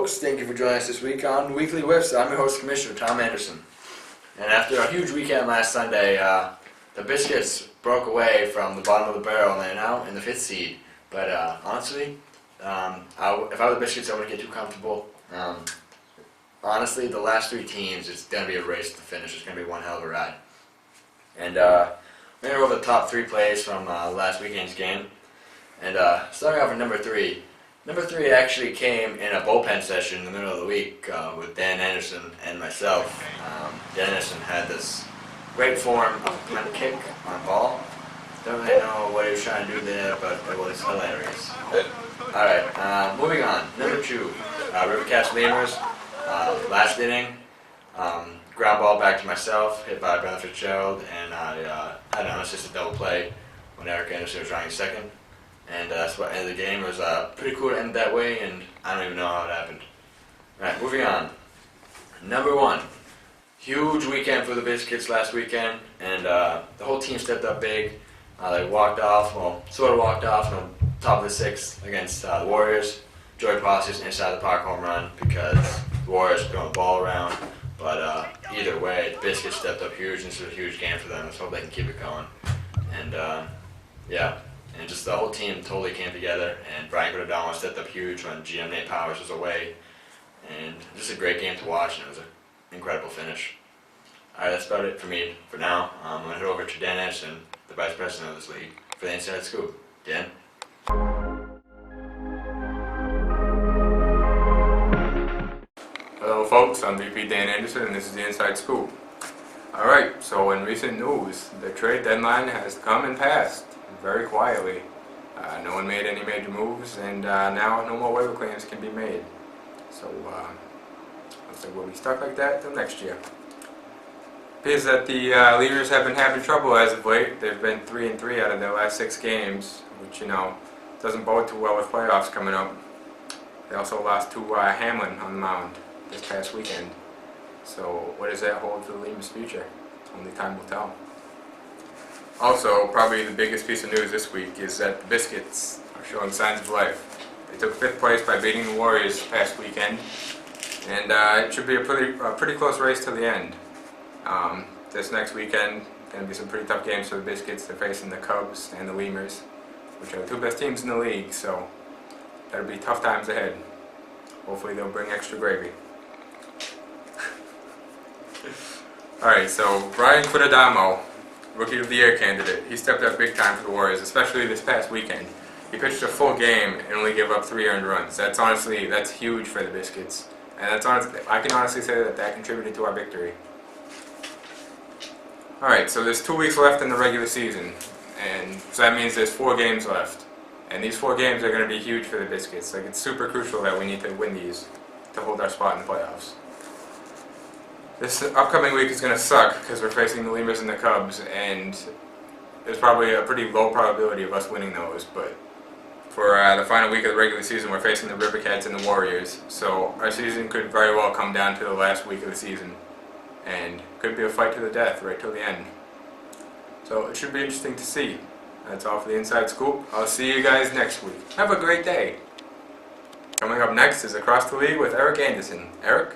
folks, thank you for joining us this week on Weekly Wiffs. I'm your host, Commissioner Tom Anderson. And after a huge weekend last Sunday, the Biscuits broke away from the bottom of the barrel and they're now in the 5th seed. But honestly, if I were the Biscuits, I wouldn't get too comfortable. Honestly, the last 3 teams, it's going to be a race to the finish. It's going to be one hell of a ride. And we're going to go over the top 3 plays from last weekend's game. And starting off with number 3. Number 3 actually came in a bullpen session in the middle of the week with Dan Anderson and myself. Dan Anderson had this great form of a punt kick on ball. Don't really know what he was trying to do there, but it was hilarious. Alright, moving on. Number 2, Rivercast Lemurs. Last inning, ground ball back to myself, hit by Brother Fitzgerald, and I had an unassisted double play when Eric Anderson was running second. And that's what ended the game. It was pretty cool to end that way, and I don't even know how it happened. Alright, moving on. Number 1. Huge weekend for the Biscuits last weekend, and the whole team stepped up big. They walked off, well, sort of walked off on the top of the 6th against the Warriors. Joey Posse's inside the park home run because the Warriors were throwing the ball around. But either way, the Biscuits stepped up huge, and this was a huge game for them. Let's hope they can keep it going. And yeah. And just the whole team totally came together, and Brian Cordano stepped up huge when GM Nate Powers was away. And just a great game to watch, and it was an incredible finish. Alright, that's about it for me for now. I'm going to head over to Dan Anderson, the Vice President of this league, for the Inside Scoop. Dan? Hello folks, I'm VP Dan Anderson, and this is the Inside Scoop. Alright, so in recent news, the trade deadline has come and passed. Very quietly. No one made any major moves, and now no more waiver claims can be made. So looks like we'll be stuck like that till next year. Appears that the Lemurs have been having trouble as of late. They've been 3-3 out of their last 6 games, which doesn't bode too well with playoffs coming up. They also lost to Hamlin on the mound this past weekend. So what does that hold for the Lemurs' future? Only time will tell. Also, probably the biggest piece of news this week is that the Biscuits are showing signs of life. They took 5th place by beating the Warriors this past weekend, and it should be a pretty close race to the end. This next weekend, going to be some pretty tough games for the Biscuits. They're facing the Cubs and the Lemurs, which are the 2 best teams in the league, so that'll be tough times ahead. Hopefully they'll bring extra gravy. Alright, so Brian Cordano, Rookie of the Year candidate. He stepped up big time for the Warriors, especially this past weekend. He pitched a full game and only gave up 3 earned runs. That's huge for the Biscuits. And I can honestly say that contributed to our victory. Alright, so there's 2 weeks left in the regular season, and so that means there's 4 games left. And these 4 games are going to be huge for the Biscuits. Like, it's super crucial that we need to win these to hold our spot in the playoffs. This upcoming week is going to suck because we're facing the Lemurs and the Cubs, and there's probably a pretty low probability of us winning those, but for the final week of the regular season we're facing the Rivercats and the Warriors, so our season could very well come down to the last week of the season, and could be a fight to the death right till the end. So it should be interesting to see. That's all for the Inside Scoop. I'll see you guys next week. Have a great day. Coming up next is Across the League with Eric Anderson. Eric?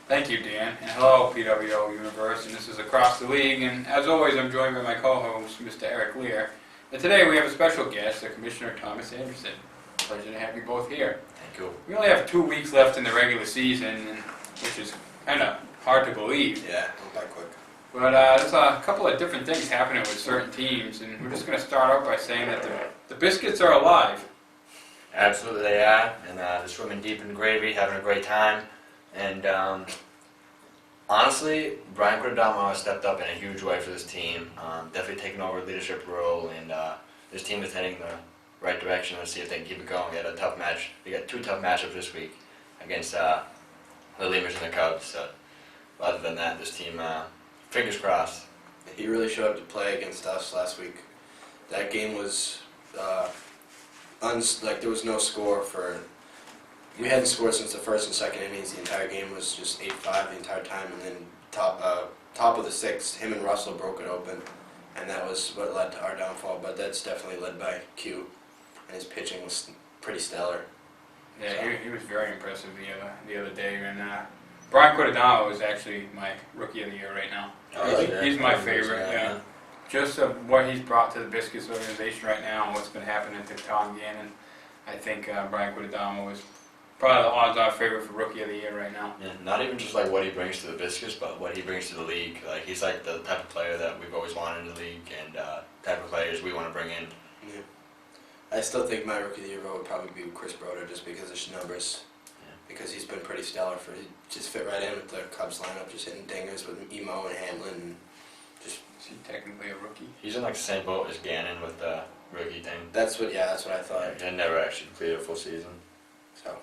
Thank you, Dan, and hello, PWO Universe, and this is Across the League, and as always, I'm joined by my co-host, Mr. Eric Lear. And today we have a special guest, Commissioner Thomas Anderson. Pleasure to have you both here. Thank you. We only have 2 weeks left in the regular season, which is kind of hard to believe. Yeah, it went by quick. But there's a couple of different things happening with certain teams, and we're just going to start out by saying that the Biscuits are alive. Absolutely they are, and they're swimming deep in gravy, having a great time. And honestly, Brian Cordano has stepped up in a huge way for this team. Definitely taken over a leadership role, and this team is heading the right direction. Let's see if they can keep it going. We had a tough match. We got 2 tough matchups this week against the Lemurs and the Cubs. So other than that, this team, fingers crossed. He really showed up to play against us last week. That game was there was no score for We hadn't scored since the first and second innings. The entire game was just 8-5 the entire time, and then top of the sixth, him and Russell broke it open, and that was what led to our downfall. But that's definitely led by Q, and his pitching was pretty stellar. Yeah, he was very impressive the other day, and Brian Quintana is actually my rookie of the year right now. He's my favorite. Yeah. Just what he's brought to the Biscuits organization right now and what's been happening to Tom Gannon, I think Brian Quintana was probably the odds-on favorite for Rookie of the Year right now. Yeah, not even just like what he brings to the Biscuits, but what he brings to the league. Like he's like the type of player that we've always wanted in the league, and type of players we want to bring in. Yeah. I still think my Rookie of the Year vote would probably be Chris Broder, just because of his numbers. Yeah. Because he's been pretty stellar he just fit right in with the Cubs lineup, just hitting dingers with Emo and Hamlin. And is he technically a rookie? He's in like the same boat as Gannon with the rookie thing. That's what I thought. He never actually completed a full season. So,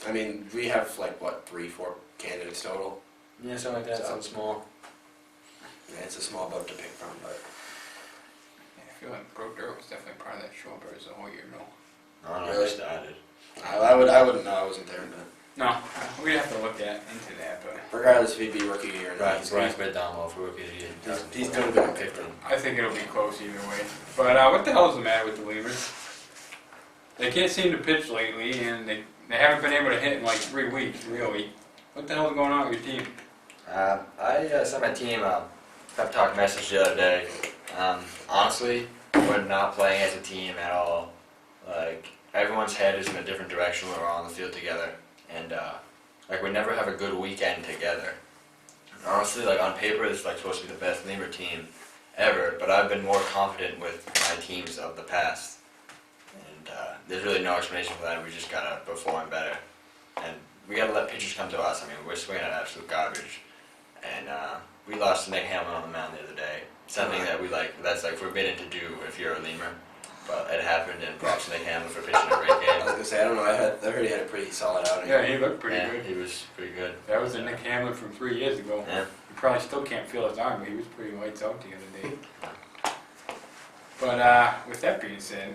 I mean, we have like what 3-4 candidates total. Yeah, something like that. So, something small. Yeah, it's a small boat to pick from, but yeah, I feel like Broder was definitely part of that Shorebirds the whole year, no? I don't know. Really? He started. I wouldn't know. I wasn't there, but No, we'd have to look into that, but regardless if he'd be Rookie of the Year or not, Right, Brian's been down well for rookie of the year. he's doing good. Picked him. I think it'll be close either way. But what the hell is the matter with the Lemurs? They can't seem to pitch lately, and they haven't been able to hit in like 3 weeks, really. What the hell is going on with your team? I sent my team a pep talk message the other day. Honestly, we're not playing as a team at all. Like, everyone's head is in a different direction when we're on the field together. And, like, we never have a good weekend together. Honestly, like, on paper, this is, like, supposed to be the best Lemur team ever, but I've been more confident with my teams of the past. And, there's really no explanation for that. We just gotta perform better. And we gotta let pitchers come to us. I mean, we're swinging at absolute garbage. And, we lost to Nick Hamlin on the mound the other day. Something that that's, like, forbidden to do if you're a Lemur. But it happened, and props to Nick Hamlin for pitching a great I game. was gonna say I don't know. I heard he had a pretty solid outing. Yeah, he looked pretty good. He was pretty good. That was the Nick Hamlin from 3 years ago. Yeah. You probably still can't feel his arm, but he was pretty lights out the other day. But with that being said,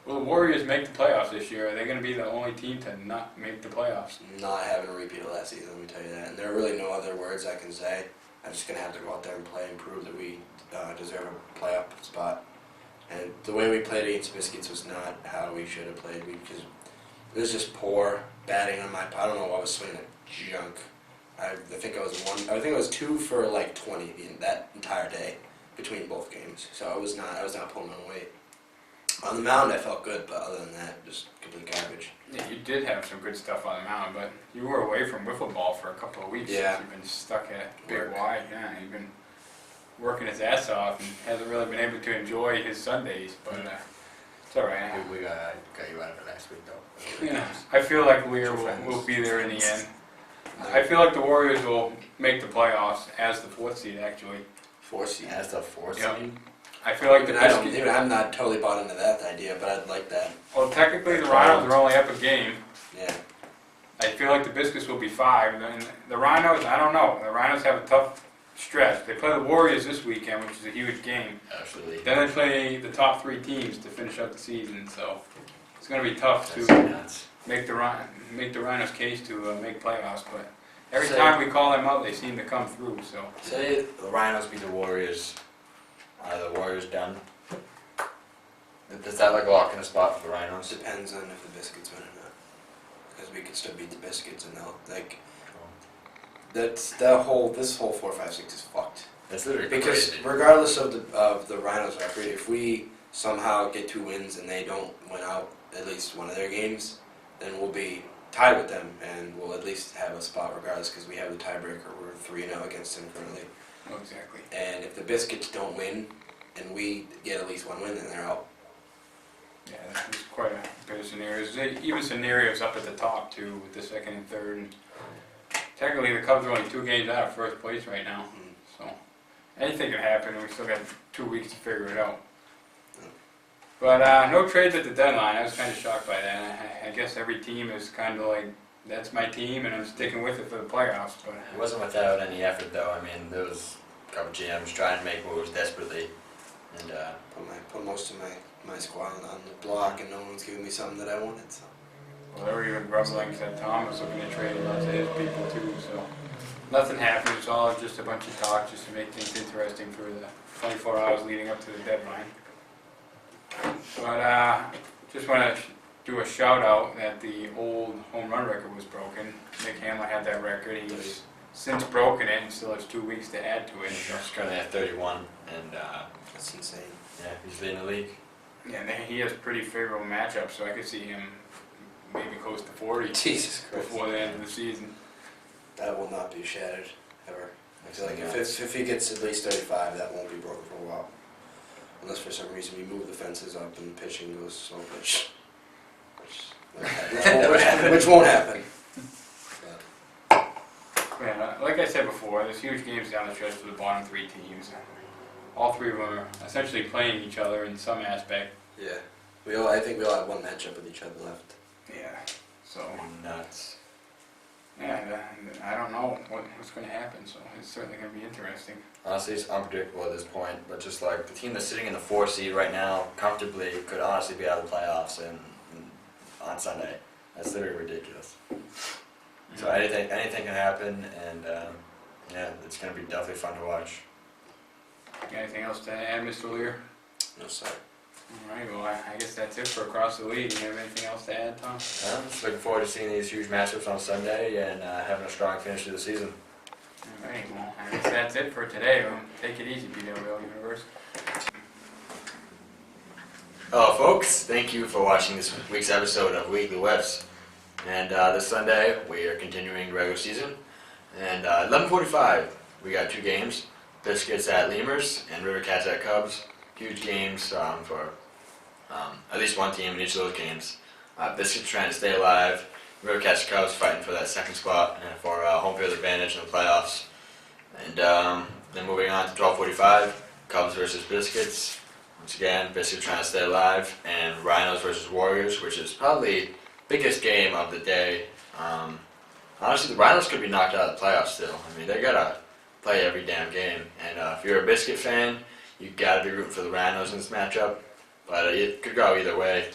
will the Warriors make the playoffs this year? Are they going to be the only team to not make the playoffs? Not having a repeat of last season, let me tell you that. And there are really no other words I can say. I'm just gonna have to go out there and play and prove that we deserve a playoff spot. And the way we played against Biscuits was not how we should have played. Because it was just poor batting on my part. I don't know. I was swinging at junk. I think I was 2 for like 20 that entire day between both games. So I was not pulling my weight. On the mound, I felt good, but other than that, just complete garbage. Yeah, you did have some good stuff on the mound, but you were away from wiffle ball for a couple of weeks. Yeah. You've been stuck at Big Work. Y. Yeah, you've been working his ass off and hasn't really been able to enjoy his Sundays, but it's all right. We got you out of it last week, though. You know, I feel like Lear will be there in the end. I feel like the Warriors will make the playoffs as the 4th seed, actually. 4 seed. That's the 4th Yep. seed. I feel like I'm not totally bought into that idea, but I'd like that. Well, technically the Rhinos are only up a game. Yeah. I feel like the Biscuits will be 5, and the Rhinos, I don't know. The Rhinos have a tough stretch. They play the Warriors this weekend, which is a huge game. Absolutely. Then they play the top 3 teams to finish up the season, so it's going to be tough That's to nuts. make the Rhinos' case to make playoffs. But every time we call them out, they seem to come through. So Say the Rhinos beat the Warriors. Are the Warriors done? Does that like lock in a spot for the Rhinos? Depends on if the Biscuits win or not. Because we could still beat the Biscuits, and they'll like. This whole 4, 5, 6 is fucked. That's literally Because crazy. regardless of the Rhinos' record, if we somehow get 2 wins and they don't win out at least one of their games, then we'll be tied with them, and we'll at least have a spot regardless because we have the tiebreaker. We're 3-0 against them currently. oh, exactly. And if the Biscuits don't win, and we get at least 1 win, then they're out. Yeah, there's quite a bit of scenarios. Even scenarios up at the top too, with the 2nd and 3rd. And technically, the Cubs are only 2 games out of 1st place right now, so anything can happen. We still got 2 weeks to figure it out. But no trades at the deadline. I was kind of shocked by that. I guess every team is kind of like, that's my team, and I'm sticking with it for the playoffs. But It wasn't without any effort, though. I mean, there was a couple GMs trying to make moves desperately, and Put most of my squad on the block, and no one's giving me something that I wanted. So. Well, they were even grumbling that Tom was looking to trade him out to his people too, so nothing happened. It's all just a bunch of talk just to make things interesting for the 24 hours leading up to the deadline. But just want to do a shout out that the old home run record was broken. Nick Hamlin had that record. He's since broken it and still has 2 weeks to add to it. He's currently at 31, and That's insane. yeah, he's leading the league. Yeah, and he has pretty favorable matchups, so I could see him maybe close to 40 Jesus Christ. before the end of the season. That will not be shattered, ever. I feel like if he gets at least 35, that won't be broken for a while. Unless for some reason we move the fences up and pitching goes slow pitch. Which won't happen. Yeah, like I said before, there's huge games down the stretch for the bottom 3 teams. All 3 of them are essentially playing each other in some aspect. Yeah. I think we all have one matchup with each other left. Yeah. So, Nuts. yeah, I don't know what's going to happen, so it's certainly going to be interesting. Honestly, it's unpredictable at this point, but just like the team that's sitting in the 4 seed right now comfortably could honestly be out of the playoffs on Sunday. That's literally ridiculous. So anything can happen, and yeah, it's going to be definitely fun to watch. Anything else to add, Mr. Lear? No, sir. All right, well, I guess that's it for Across the League. Do you have anything else to add, Tom? I'm just looking forward to seeing these huge matchups on Sunday and having a strong finish to the season. All right, well, I guess that's it for today. Take it easy, PWL Universe. Hello, folks. Thank you for watching this week's episode of Weekly Wiffs. And this Sunday, we are continuing the regular season. And 11:45, we got 2 games. Biscuits at Lemurs and River Cats at Cubs. Huge games for at least one team in each of those games. Biscuits trying to stay alive. River Cats Cubs fighting for that second spot and for home field advantage in the playoffs. And then moving on to 12:45, Cubs versus Biscuits. Once again, Biscuits trying to stay alive. And Rhinos versus Warriors, which is probably the biggest game of the day. Honestly, the Rhinos could be knocked out of the playoffs still. I mean, they gotta play every damn game. And if you're a Biscuit fan, you gotta be rooting for the Rhinos in this matchup. But it could go either way.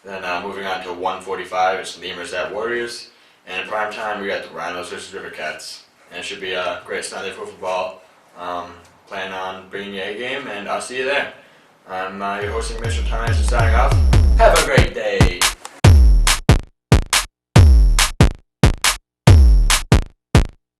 Then moving on to 1:45, it's Lemurs at Warriors. And in prime time, we got the Rhinos versus River Cats. And it should be a great Sunday for football. Plan on bringing you a game, and I'll see you there. I'm your host and Commissioner Tom Anderson signing off. Have a great day.